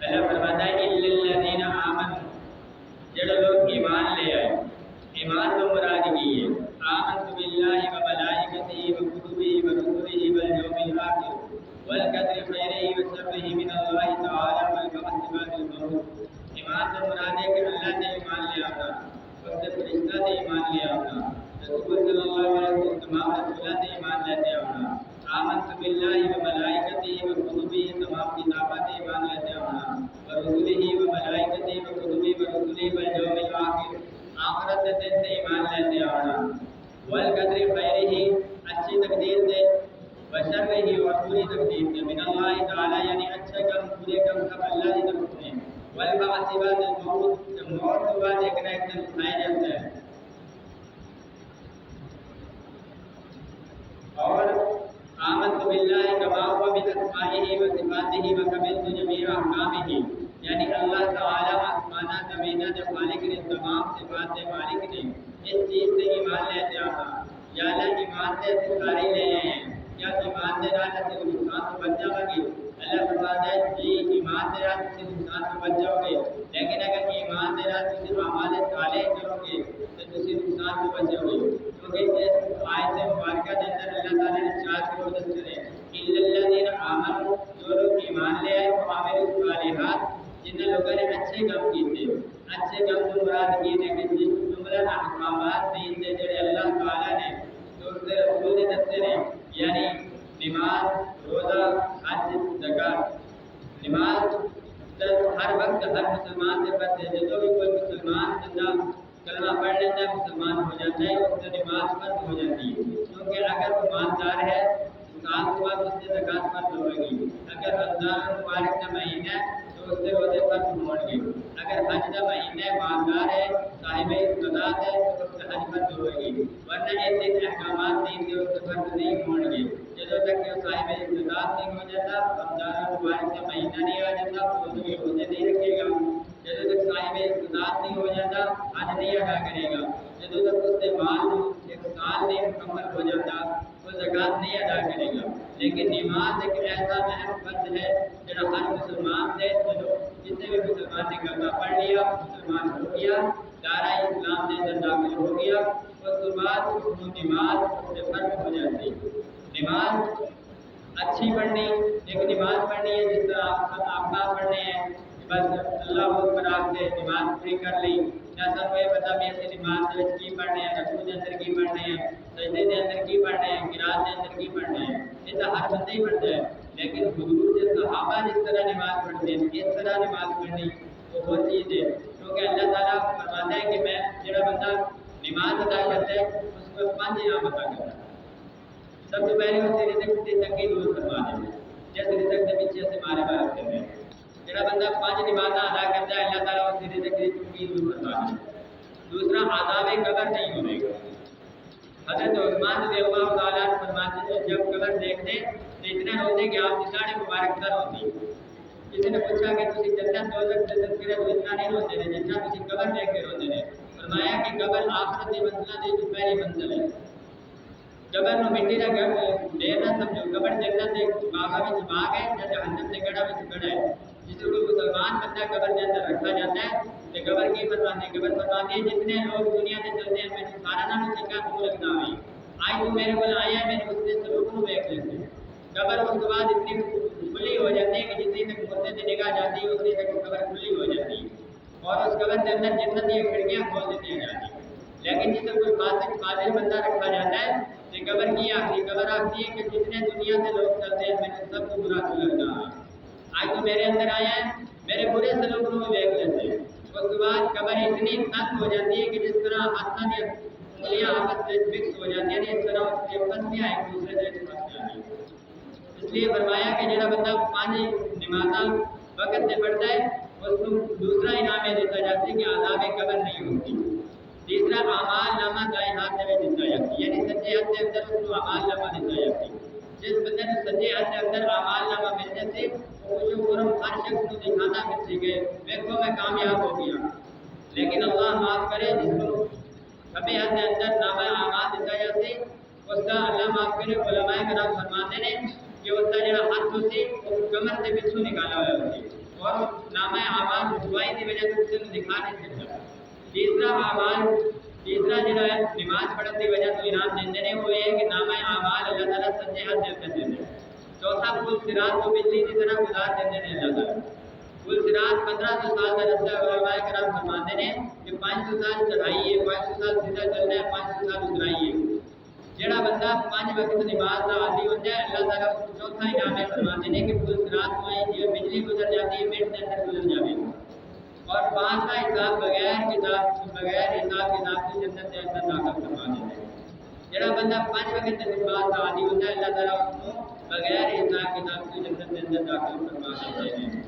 اللہ فرماتا ہے الا الذین آمنوا، جڑے لوگ ایمان لے آئے، ایمان تو مراد کی ہے آمنت باللہ و ملائکتہ و کتبہ و رسلہ والیوم الآخر والقدر خیرہ و شرہ من اللہ تعالی والبعث بعد الموت۔ ایمان تو مراد ہے کہ اللہ سے ایمان لے آنا، اس سے فرشتہ سے ایمان لے آنا، رسول صلی اللہ علیہ وسلم تمام رسولات سے ایمان لیتے آنا، آمنت باللہ و ملائکتہ و کتبہ تمام کتابات سے ایمان لیتے آنا، و رسلہ و ملائکتہ و کتبہ و رسلہ والیوم الآخر، آخرت کے دن سے ایمان لیتے آنا، والقدر خیرہ اچھی تقدیر سے، وشرہ اور بری تقدیر سے، من اللہ تعالی یعنی اچھے کم برے کم سب اللہ کی طرف سے، والبعث بعد الموت موت کے بعد ایک نہ ایک دن اٹھایا جاتا ہے، اور آمنت باللہ کما هو باسمائہ و صفاتہ و قبلت جمیع احکامہ، یعنی اللہ تعالی آسمانہ زمینہ کے خالق نے، تمام صفات کے مالک نے، اس چیز سے ایمان لیتے آنا، یا اللہ ایمان سے ساری لے ہیں، کیا ایمان سے راہ سے نقصان سے بچ جاؤ گے؟ اللہ فرماتا ہے جی ایمان سے راہ سے نقصان سے بچ جاؤ گے، لیکن اگر ایمان سے راہ سے اعمال صالح کرو گے تو تسی نقصان سے بچو گے، کیونکہ اس آیت مبارکہ کے اندر اللہ تعالیٰ نے چار کو ذکر ہے الا الذین آمنوا، جو لوگ ایمان لے آئے وہ عامل الصالحات، جن لوگوں نے اچھے کام کیے، اچھے کام سے مراد یہ ہے کہ جن جملہ احکامات دین سے جڑے اللہ تعالیٰ نے تو اس کے رسول نے دستے ہیں، یعنی نماز، روزہ، حج، زکات۔ نماز ہر وقت ہر مسلمان سے پڑھتے ہیں، جو بھی کوئی مسلمان بندہ کلمہ پڑھ لیتا ہے مسلمان ہو جاتا ہے، اس سے نماز فرض ہو جاتی ہے، کیونکہ اگر وہ مالدار ہے سال کے بعد اس سے زکات فرض ہوگی، اگر رمضان مبارک کا مہینہ ہے تو اس سے روزے فرض ہوں گے، اگر حج کا مہینہ مالدار ہے صاحب استطاعت ہے تو اس سے حج فرض ہوگی، ورنہ ایسے احکامات دین کے اس سے فرض نہیں ہوں گے، جب تک کہ صاحب استطاعت نہیں ہو جاتا، رمضان مبارک کا مہینہ نہیں آ جاتا تو روزے نہیں رکھے گا، جب تک صاحب استطاعت نہیں ہو جاتا حج نہیں ادا کرے گا، جب تک اس سے مال ایک سال نہیں مکمل ہو جاتا تو زکات نہیں ادا کرے گا۔ لیکن نماز ایک ایسا اہم فرض ہے جو ہر مسلمان سے، جتنے بھی مسلمان نے کلمہ پڑھ لیا مسلمان ہو گیا، دائرہ اسلام کے اندر داخل ہو گیا، اس کے بعد اس کو نماز سے فرض ہو جاتی ہے۔ نماز اچھی پڑھنی، ایک نماز پڑھنی ہے جس طرح آپ نہ پڑھنے ہیں بس اللہ اکبر آپ سے نماز پوری کر لی، ایسا کوئی پتہ بھی ایسی نماز کے کی پڑھنے ہیں، رکوع کے اندر کی پڑھنے ہیں، سجدے کے اندر کی پڑھنے ہیں، قرات کے اندر کی پڑھنے ہیں، یہ تو ہر بندہ ہی پڑھتا ہے، لیکن حضور کے صحابہ جس طرح نماز پڑھتے ہیں اس طرح نماز پڑھنی وہ چیز ہے، کیونکہ اللہ تعالیٰ فرماتا ہے کہ میں جڑا بندہ نماز ادا کرتا ہے اس کو 5 انعام عطا کرتا ہے۔ سب سے پہلے وہ رزق کی دور فرما دیں گے، جیسے رزق کے پیچھے سے مارے بار کرتے ہیں، جڑا بندہ 5 نمازاں ادا کرتا ہے اللہ تعالیٰ اس رزق کی دور فرما دیں گے۔ دوسرا عذاب قبر نہیں ہونے گا۔ حضرت عثمان رضی اللہ تعالیٰ عنہ فرماتے ہیں جب قبر دیکھتے تو اتنا روتے کہ آپ کی ساڑھے مبارک در ہوتی۔ کسی نے پوچھا کہ تسی جنت دوزخ سے تذکرہ تو اتنا نہیں روتے ہیں جتنا تسی قبر دیکھ کے روتے ہیں۔ فرمایا کہ قبر آخرت کی منزلہ دی جو پہلی منزل ہے، قبر نو مٹی دا ڈیر نہ سمجھو، قبر جنت دے باغاں وچ باغ ہے یا جہنم دے گڑھا وچ گڑھا ہے۔ جس کو مسلمان بندہ قبر کے اندر رکھا جاتا ہے تو قبر کی فرماتے ہیں، قبر فرماتے ہیں جتنے لوگ دنیا سے چلتے ہیں میں سارا نام چنگا تو لگتا ہے، آج تو میرے کو آیا ہے میں اس سے سلوک نو دیکھ لیتے ہیں۔ قبر اس کے بعد اتنی کھلی ہو جاتی ہے کہ جتنی تک مردے سے نگاہ جاتی ہے اتنی تک قبر کھلی ہو جاتی ہے، اور اس قبر کے اندر جنت کی کھڑکیاں کھول دیتی جاتی ہیں۔ لیکن جسے کوئی فاسق فاضل بندہ رکھا جاتا ہے تو قبر کی آخری قبر آتی ہے کہ جتنے دنیا سے لوگ چلتے ہیں میں سب کو برا تو لگتا ہے، آج تو میرے اندر آیا ہے میرے برے سلوک کو دیکھ لیتے ہیں۔ اس کے بعد قبر اتنی تنگ ہو جاتی ہے کہ جس طرح ہاتھوں کی انگلیاں آپس میں مکس ہو جاتی ہیں، اس طرح اس کی پسلیاں ایک دوسرے سے پھنس جاتی ہیں۔ اس لیے فرمایا کہ جڑا بندہ 5 نمازاں وقت سے پڑھتا ہے اس کو دوسرا انعام یہ دیتا جاتا ہے کہ عذاب قبر نہیں ہوتی۔ تیسرا اعمال نامہ دائیں ہاتھ میں دیتا جاتا ہے، یعنی سجے ہاتھ کے اندر اس کو اعمال نامہ دیتا جاتا ہے۔ جس بندے نے سجے ہاتھ کے اندر اعمال نامہ ملنے سے خوش و خرم ہر شخص کو دکھانا مل سکے دیکھو میں کامیاب ہو گیا، لیکن اللہ معاف کرے جس کو کبھی ہاتھ کے اندر نامہ اعمال دیتا جاتا ہے اس کا اللہ معاف کرے۔ علماء کرام فرماتے ہیں کہ اس کا جڑا ہاتھ ہوتی وہ کمر سے پیچھے نکالا ہوا ہوتی اور ہے تو اسے دکھا نہیں سکتا. تیسرا اعمال تیسرا جڑا ہے نماز پڑھنے کی وجہ تو انعام دیندے نے وہ یہ کہ نامہ اعمال اللہ تعالیٰ سچے ہاتھ دے دیتے ہیں. چوتھا پل صراط کو بجلی کی طرح گزار دیتے ہیں اللہ تعالیٰ. پل صراط 1500 سال کا رستہ ہے. علماء کرام فرماتے ہیں کہ 500 سال چڑھائی ہے, 500 سال سیدھا چلنا ہے, 500 سال اترائی ہے. جڑا بندہ 5 وقت نماز کا عادی ہوتا ہے اللہ تعالیٰ اس کو چوتھا انعام ہے فرماتے ہیں کہ پل صراط کو جی بجلی گزر جاتی ہے منٹ کے اندر گزر جاوے اور 5 کا حساب بغیر حساب کی جنت کے اندر داخل فرما دیتے ہیں. جڑا بندہ 5 وقت نماز کا عادی ہوتا ہے اللہ تعالیٰ اس کو بغیر حساب کی جنت کے اندر داخل فرما دیتے ہیں.